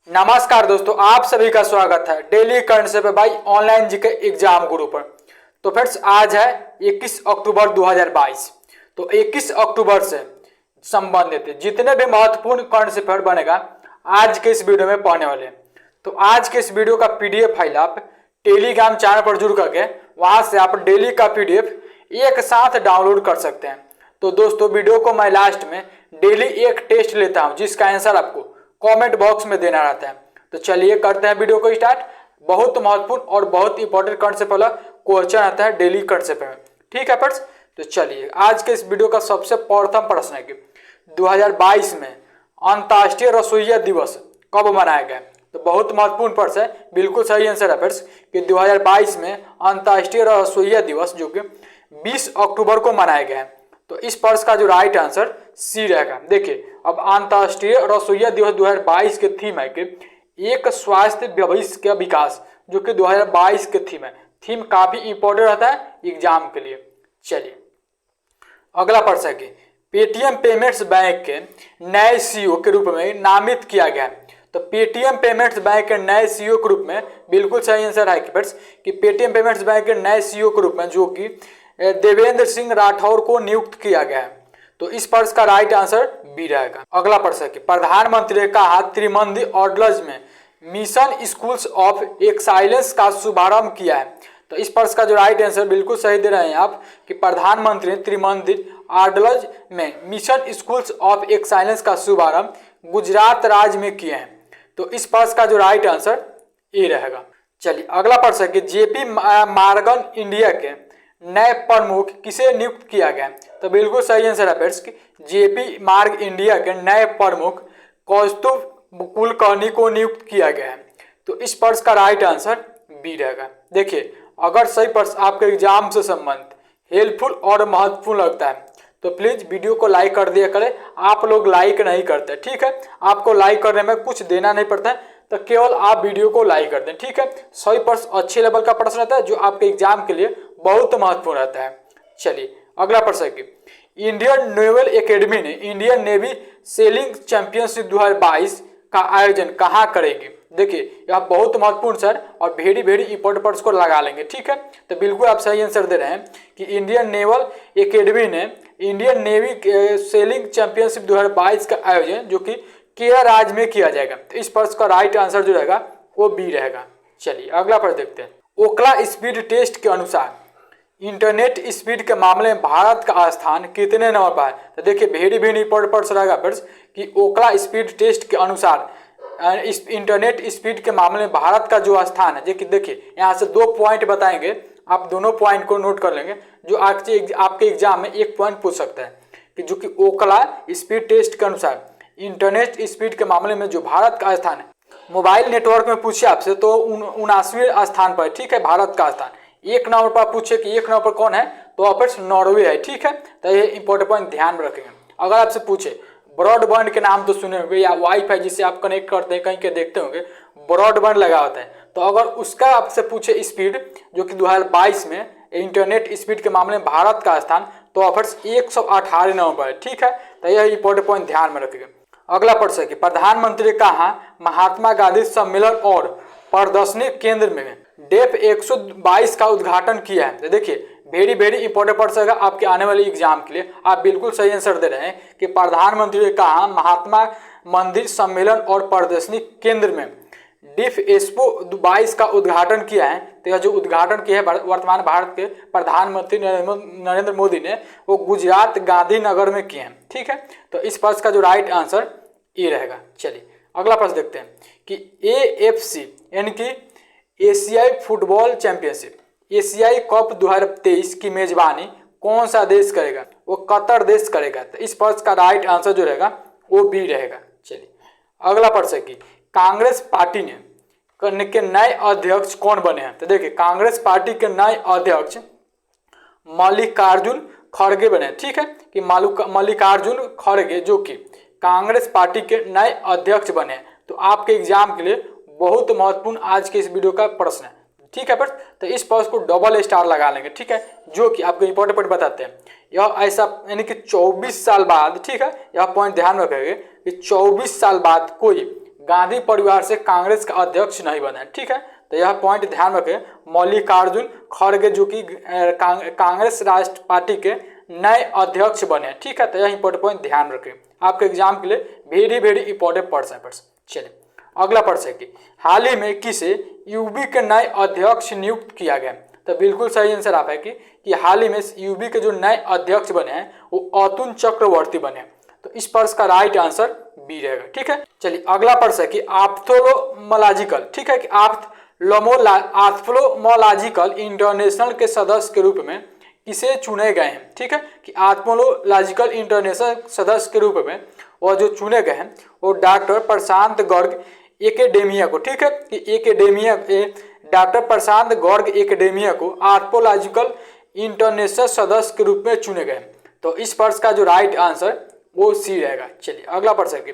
नमस्कार दोस्तों, आप सभी का स्वागत है डेली करंट से भाई ऑनलाइन जीके एग्जाम गुरु पर। तो फ्रेंड्स, आज है 21 अक्टूबर 2022। तो 21 अक्टूबर से संबंधित जितने भी महत्वपूर्ण करंट अफेयर बनेगा आज के इस वीडियो में पढ़ने वाले हैं। तो आज के इस वीडियो का पीडीएफ फाइल आप टेलीग्राम चैनल पर जुड़ करके वहां से आप डेली का पीडीएफ एक साथ डाउनलोड कर सकते हैं। तो दोस्तों, वीडियो को मैं लास्ट में डेली एक टेस्ट लेता हूं जिसका आंसर आपको कमेंट बॉक्स में देना रहता है। तो चलिए करते हैं वीडियो को स्टार्ट। बहुत महत्वपूर्ण और बहुत इंपॉर्टेंट करंट से पहला क्वेश्चन आता है डेली करंट से पहले, ठीक है फ्रेंड्स। तो चलिए आज के इस वीडियो का सबसे प्रथम प्रश्न है कि 2022 में अंतर्राष्ट्रीय रसोइया दिवस कब मनाया गया। तो बहुत महत्वपूर्ण प्रश्न है, बिल्कुल सही आंसर है फ्रेंड्स कि 2022 में अंतर्राष्ट्रीय रसोइया दिवस जो कि 20 अक्टूबर को मनाया गया है। तो इस प्रश्न का जो राइट आंसर सी रहेगा। देखिए, अब अंतर्राष्ट्रीय रसोइया दिवस 2022 के थीम है कि एक स्वास्थ्य भविष्य का विकास, जो कि 2022 के थीम है। थीम काफी इंपॉर्टेंट रहता है एग्जाम के लिए। चलिए अगला प्रश्न है कि पेटीएम पेमेंट्स बैंक के नए सीईओ के रूप में नामित किया गया है। तो पेटीएम पेमेंट्स बैंक के नए सीईओ के रूप में बिल्कुल सही आंसर है कि पेटीएम पेमेंट्स बैंक के नए सीईओ के रूप में जो कि देवेंद्र सिंह राठौर को नियुक्त किया गया है। तो इस प्रश्न का राइट आंसर बी रहेगा। अगला प्रश्न है कि प्रधानमंत्री ने कहा त्रिमंदी ऑर्डलज में मिशन स्कूल्स ऑफ एक्साइलेंस का शुभारंभ किया है। तो इस प्रश्न का जो राइट आंसर बिल्कुल सही दे रहे हैं आप कि प्रधानमंत्री ने त्रिमंदी ऑर्डलज में मिशन स्कूल्स ऑफ एक्साइलेंस का शुभारंभ गुजरात राज्य में किए हैं। तो इस प्रश्न का जो राइट आंसर ए रहेगा। चलिए अगला प्रश्न है कि जेपी मॉर्गन इंडिया के नए प्रमुख किसे नियुक्त किया गया। तो बिल्कुल सही आंसर है फ्रेंड्स कि जेपी मॉर्गन इंडिया के नए प्रमुख कौस्तुभ कुलकर्णी को नियुक्त किया गया है। तो इस प्रश्न का राइट आंसर बी रहेगा। देखिए, अगर सही प्रश्न आपके एग्जाम से संबंधित हेल्पफुल और महत्वपूर्ण लगता है तो प्लीज वीडियो को लाइक कर दिया करें। आप लोग लाइक नहीं करते, ठीक है। आपको लाइक करने में कुछ देना नहीं पड़ता है, तो केवल आप वीडियो को लाइक कर दें, ठीक है। सही प्रश्न अच्छे लेवल का प्रश्न रहता है जो आपके एग्जाम के लिए बहुत महत्वपूर्ण रहता है। चलिए अगला प्रश्न है कि इंडियन नेवल एकेडमी ने इंडियन नेवी सेलिंग चैंपियनशिप 2022 का आयोजन कहाँ करेगी। देखिए, यह बहुत महत्वपूर्ण सर और वेरी इंपॉर्टेंट प्रश्न को लगा लेंगे, ठीक है। तो बिल्कुल आप सही आंसर दे रहे हैं कि इंडियन नेवल एकेडमी ने इंडियन नेवी सेलिंग चैंपियनशिप 2022 का आयोजन जो कि केरल राज्य में किया जाएगा। तो इस प्रश्न का राइट आंसर जो रहेगा वो बी रहेगा। चलिए अगला प्रश्न देखते हैं। ओखला स्पीड टेस्ट के अनुसार इंटरनेट स्पीड के मामले में भारत का स्थान कितने नंबर पर है। तो देखिए, वेरी इंपॉर्टेंट प्रश्न रहेगा फ्रेंड्स कि ओखला स्पीड टेस्ट के अनुसार इस इंटरनेट स्पीड के मामले में भारत का जो स्थान है। देखिए यहाँ से 2 पॉइंट बताएंगे, आप दोनों पॉइंट को नोट कर लेंगे जो आपके एग्जाम में 1 पॉइंट पूछ सकता है कि जो कि ओखला स्पीड टेस्ट के अनुसार इंटरनेट स्पीड के मामले में जो भारत का स्थान है। मोबाइल नेटवर्क में पूछे आपसे तो 79वें स्थान पर, ठीक है, भारत का स्थान। 1 नंबर पर पूछे कि 1 नंबर पर कौन है तो ऑप्शन नॉर्वे है, ठीक है। तो ये इंपॉर्टेंट पॉइंट ध्यान में रखेंगे। अगर आपसे पूछे ब्रॉडबैंड के नाम तो सुने होंगे या वाईफाई जिससे आप कनेक्ट करते हैं कहीं के देखते होंगे ब्रॉडबैंड लगा होता है। तो अगर उसका आपसे पूछे स्पीड जो कि 2022 में इंटरनेट स्पीड के मामले में भारत का स्थान तो ऑप्शन 118 नंबर है, ठीक है। तो यह इंपॉर्टेंट पॉइंट ध्यान में रखेंगे। अगला प्रश्न है कि प्रधानमंत्री ने कहा महात्मा गांधी सम्मेलन और प्रदर्शनी केंद्र में डेफ 122 का उद्घाटन किया है। तो देखिए, वेरी इंपॉर्टेंट प्रश्न है आपके आने वाले एग्जाम के लिए। आप बिल्कुल सही आंसर दे रहे हैं कि प्रधानमंत्री ने कहा महात्मा मंदिर सम्मेलन और प्रदर्शनी केंद्र में डेफ एक्सपो 22 का उद्घाटन किया है। तो यह जो उद्घाटन किया है वर्तमान भारत के प्रधानमंत्री नरेंद्र मोदी ने वो गुजरात गांधीनगर में किए हैं, ठीक है। तो इस प्रश्न का जो राइट आंसर ये रहेगा। चलिए अगला प्रश्न देखते हैं कि AFC यानी कि एशियाई फुटबॉल चैंपियनशिप एशियाई कप 2023 की मेजबानी कौन सा देश करेगा। वो कतर देश करेगा। तो इस प्रश्न का राइट आंसर जो रहेगा वो बी रहेगा। चलिए अगला प्रश्न है कि कांग्रेस पार्टी के नए अध्यक्ष कौन बने हैं। तो देखिए, कांग्रेस पार्टी के नए अध्यक्ष मल्लिकार्जुन खड़गे बने, ठीक है, कि मल्लिकार्जुन खड़गे जो कि कांग्रेस पार्टी के नए अध्यक्ष बने। तो आपके एग्जाम के लिए बहुत महत्वपूर्ण आज के इस वीडियो का प्रश्न है, ठीक है। तो इस प्रश्न को डबल स्टार लगा लेंगे, ठीक है, जो कि आपको इंपॉर्टेंट पॉइंट बताते हैं। यह ऐसा यानी कि 24 साल बाद, ठीक है, यह पॉइंट ध्यान रखेंगे कि 24 साल बाद कोई गांधी परिवार से कांग्रेस का अध्यक्ष नहीं बने। ठीक है, तो यह पॉइंट ध्यान रखें। मल्लिकार्जुन खड़गे जो कि कांग्रेस राष्ट्र पार्टी के नए अध्यक्ष बने। ठीक है, तो यह इंपॉर्टेंट पॉइंट ध्यान रखें, आपके एग्जाम के लिए वेरी इंपॉर्टेंट पर्सन है। चलिए अगला प्रश्न है कि हाल ही में किसे यूबी के नए अध्यक्ष नियुक्त किया गया। तो बिल्कुल सही आंसर आप है कि हाल ही में यूबी के जो नए अध्यक्ष बने हैं वो अतुल चक्रवर्ती बने। तो इस प्रश्न का राइट आंसर बी रहेगा। ठीक है, चलिए अगला प्रश्न है कि ऑप्थेल्मोलॉजिकल, ठीक है, कि ऑप्थेल्मोलॉजिकल इंटरनेशनल के सदस्य के रूप में किसे चुने गए हैं। ठीक है, कि ऑप्थेल्मोलॉजिकल इंटरनेशनल सदस्य के रूप में वो जो चुने गए हैं वो डॉक्टर प्रशांत गर्ग एकेडेमिया को, ठीक है, कि डॉक्टर प्रशांत गर्ग एकेडेमिया को ऑप्थेल्मोलॉजिकल इंटरनेशनल सदस्य के रूप में चुने गए। तो इस प्रश्न का जो राइट आंसर वो सी रहेगा। चलिए अगला प्रश्न है कि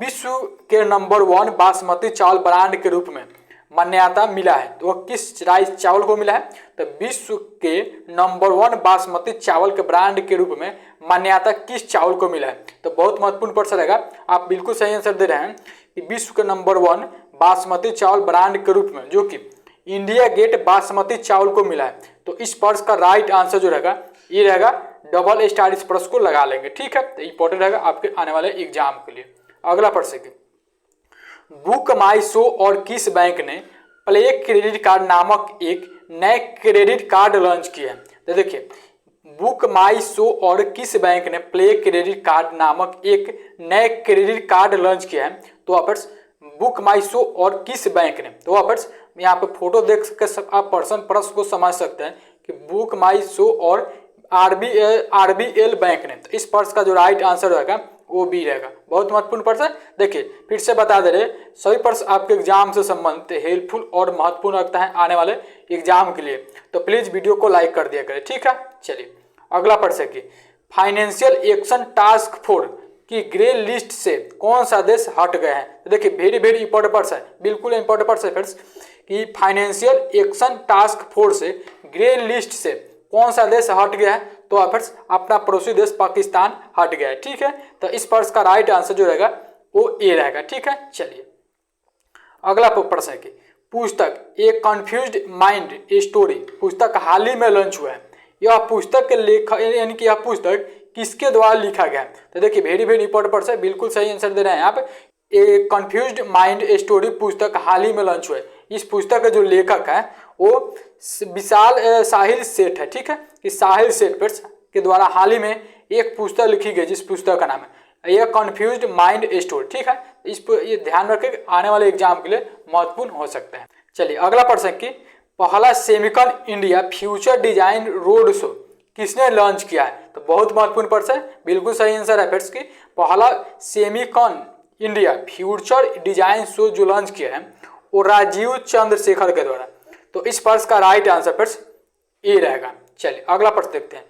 विश्व के नंबर 1 बासमती चावल ब्रांड के रूप में मान्यता मिला है तो वह किस राइस चावल को मिला है। तो विश्व के नंबर 1 बासमती चावल के ब्रांड के रूप में मान्यता किस चावल को मिला है। तो बहुत महत्वपूर्ण प्रश्न रहेगा, आप बिल्कुल सही आंसर दे रहे हैं कि विश्व के नंबर 1 बासमती चावल ब्रांड के रूप में जो कि इंडिया गेट बासमती चावल को मिला है। तो इस प्रश्न का राइट आंसर जो रहेगा ये रहेगा, डबल स्टार इस प्रश्न को लगा लेंगे। ठीक है, तो इंपॉर्टेंट रहेगा आपके आने वाले एग्जाम के लिए। अगला प्रश्न है बुक माई शो और किस बैंक ने प्ले क्रेडिट कार्ड नामक एक नए क्रेडिट कार्ड लॉन्च किया है। तो देखिए बुक माई शो और किस बैंक ने प्ले क्रेडिट कार्ड नामक एक नए क्रेडिट कार्ड लॉन्च किया है। तो वापस बुक माई शो और किस बैंक ने, तो वापस यहाँ पे फोटो देख के आप प्रश्न को समझ सकते हैं कि बुक माई शो और आरबीएल बैंक ने। तो इस प्रश्न का जो राइट आंसर रहेगा वो बी रहेगा। बहुत महत्वपूर्ण प्रश्न। देखिए फिर से बता दे रहे, सभी प्रश्न आपके एग्जाम से संबंधित हेल्पफुल और महत्वपूर्ण रखता है आने वाले एग्जाम के लिए, तो प्लीज वीडियो को लाइक कर दिया करें। ठीक है, चलिए अगला प्रश्न है कि फाइनेंशियल एक्शन टास्क फोर्स की ग्रे लिस्ट से कौन सा देश हट गए हैं। तो देखिए वेरी इंपॉर्टेंट प्रश्न है, बिल्कुल इंपॉर्टेंट प्रश्न है फ्रेंड्स, कि फाइनेंशियल एक्शन टास्क फोर्स से ग्रे लिस्ट से कौन सा देश हट गया है। तो फिर अपना पड़ोसी देश पाकिस्तान हट गया है। ठीक है, तो इस प्रश्न का राइट आंसर जो रहेगा वो ए रहेगा। ठीक है, चलिए अगला प्रश्न है कि पुस्तक ए कंफ्यूज्ड माइंड स्टोरी पुस्तक हाल ही में लॉन्च हुआ है। यह पुस्तक के लेखक यानी कि यह पुस्तक किसके द्वारा लिखा गया है। तो देखिए वेरी इंपॉर्टेंट प्रश्न है, बिल्कुल सही आंसर दे रहे हैं आप। ए कंफ्यूज्ड माइंड स्टोरी पुस्तक हाल ही में लॉन्च हुआ है। इस पुस्तक के जो लेखक है वो विशाल साहिल सेठ है। ठीक है, कि साहिल सेठ के द्वारा हाल ही में एक पुस्तक लिखी गई जिस पुस्तक का नाम है ये कंफ्यूज्ड माइंड स्टोरी। ठीक है, इस पर ये ध्यान रखें, आने वाले एग्जाम के लिए महत्वपूर्ण हो सकते हैं। चलिए अगला प्रश्न कि पहला Semicon India future design road show किसने लॉन्च किया है। तो बहुत महत्वपूर्ण प्रश्न है, बिल्कुल सही आंसर है फ्रेंड्स कि पहला Semicon India future design show जो लॉन्च किया है वो राजीव चंद्रशेखर के द्वारा। तो इस प्रश्न का राइट आंसर फ्रेंड्स ए रहेगा। चलिए अगला प्रश्न देखते हैं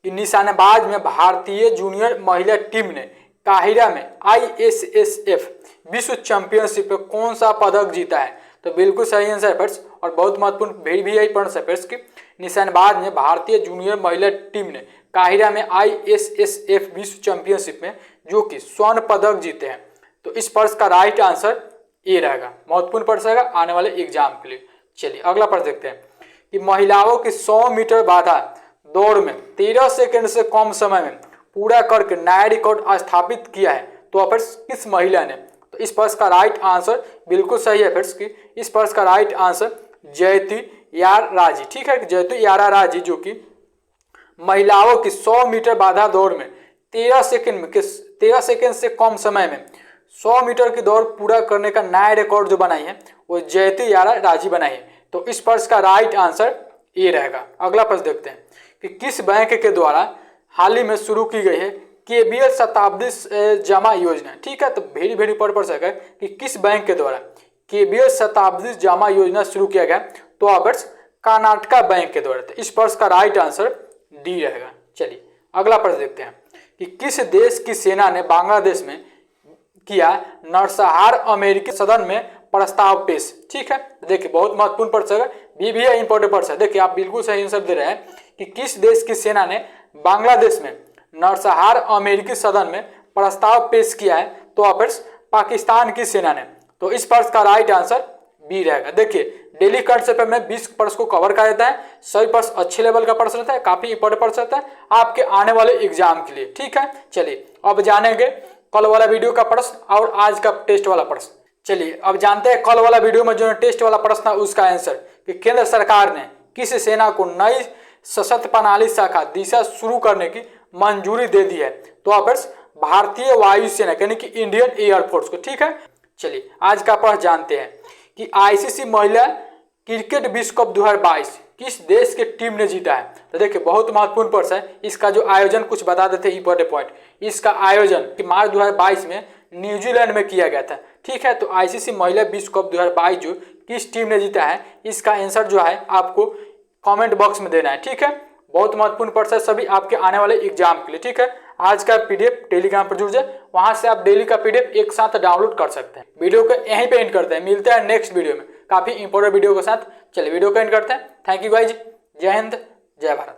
कि निशानेबाज में भारतीय जूनियर महिला टीम ने काहिरा में ISSF विश्व चैंपियनशिप में कौन सा पदक जीता है। तो बिल्कुल सही आंसर है फ्रेंड्स, और बहुत महत्वपूर्ण भी यही प्रश्न है फ्रेंड्स कि निशानेबाज में भारतीय जूनियर महिला टीम ने काहिरा में ISSF विश्व चैंपियनशिप में जो कि स्वर्ण पदक जीते हैं। तो इस प्रश्न का राइट आंसर ए रहेगा। महत्वपूर्ण प्रश्न रहेगा आने वाले एग्जाम के लिए। चलिए अगला प्रश्न देखते हैं कि महिलाओं की 100 मीटर बाधा दौड़ में 13 सेकंड से कम समय में पूरा करके नया रिकॉर्ड स्थापित किया है। तो फिर किस महिला ने। तो इस प्रश्न का राइट आंसर बिल्कुल सही है फ्रेंड्स कि इस प्रश्न का राइट आंसर जयती यार राजी। ठीक है, जयती यारा राजी जो कि महिलाओं की 100 मीटर बाधा दौड़ में 13 सेकंड से कम समय में 100 मीटर की दौड़ पूरा करने का नया रिकॉर्ड जो बनाई है वो जयती यारा राजी बनाई है। तो इस प्रश्न का राइट आंसर ए रहेगा। अगला प्रश्न देखते हैं कि किस बैंक के द्वारा हाल ही में शुरू की गई है KBL शताब्दी जमा योजना। ठीक है, तो वेरी इंपॉर्टेंट प्रश्न है कि किस बैंक के द्वारा KBL शताब्दी जमा योजना शुरू किया गया। तो अवर्स कर्नाटका बैंक के द्वारा। तो इस प्रश्न का राइट आंसर डी रहेगा। चलिए अगला प्रश्न देखते हैं कि किस देश की सेना ने बांग्लादेश में किया नरसंहार अमेरिकी सदन में प्रस्ताव पेश। ठीक है, देखिए बहुत महत्वपूर्ण प्रश्न है, भी इंपॉर्टेंट प्रश्न है। देखिए आप बिल्कुल सही आंसर दे रहे हैं कि किस देश की सेना ने बांग्लादेश में नरसंहार अमेरिकी सदन में प्रस्ताव पेश किया है। तो फिर पाकिस्तान की सेना ने। तो इस प्रश्न का राइट आंसर बी रहेगा। देखिए डेली करंट अफेयर में 20 प्रश्न को कवर कर देता है, सभी प्रश्न अच्छे लेवल का प्रश्न रहता है, काफी इंपॉर्टेंट प्रश्न रहता है आपके आने वाले एग्जाम के लिए। ठीक है, चलिए अब जानेंगे कल वाला वीडियो का प्रश्न और आज का टेस्ट वाला प्रश्न। चलिए अब जानते हैं कल वाला वीडियो में जो टेस्ट वाला प्रश्न था उसका आंसर कि केंद्र सरकार ने किस सेना को नई सशस्त्र प्रणाली शाखा दिशा शुरू करने की मंजूरी दे दी है। तो आप भारतीय वायुसेना यानी कि इंडियन एयरफोर्स को। ठीक है, चलिए आज का प्रश्न जानते हैं कि आईसीसी महिला क्रिकेट विश्व कप 2022 किस देश की टीम ने जीता है। तो देखिए बहुत महत्वपूर्ण प्रश्न है, इसका जो आयोजन कुछ बता देते हैं इंपॉर्टेंट पॉइंट। इसका आयोजन कि मार्च 2022 में न्यूजीलैंड में किया गया था। ठीक है, तो आईसीसी महिला विश्व कप 2022 जो किस टीम ने जीता है, इसका आंसर जो है आपको कमेंट बॉक्स में देना है। ठीक है, बहुत महत्वपूर्ण प्रश्न है सभी आपके आने वाले एग्जाम के लिए। ठीक है, आज का पीडीएफ टेलीग्राम पर जुड़ जाए, वहां से आप डेली का पीडीएफ एक साथ डाउनलोड कर सकते हैं। वीडियो को यहीं पे एंड करते हैं, मिलते हैं नेक्स्ट वीडियो में काफी इंपॉर्टेंट वीडियो के साथ। चलिए वीडियो को एंड करते हैं। थैंक यू गाइज, जय हिंद जय भारत।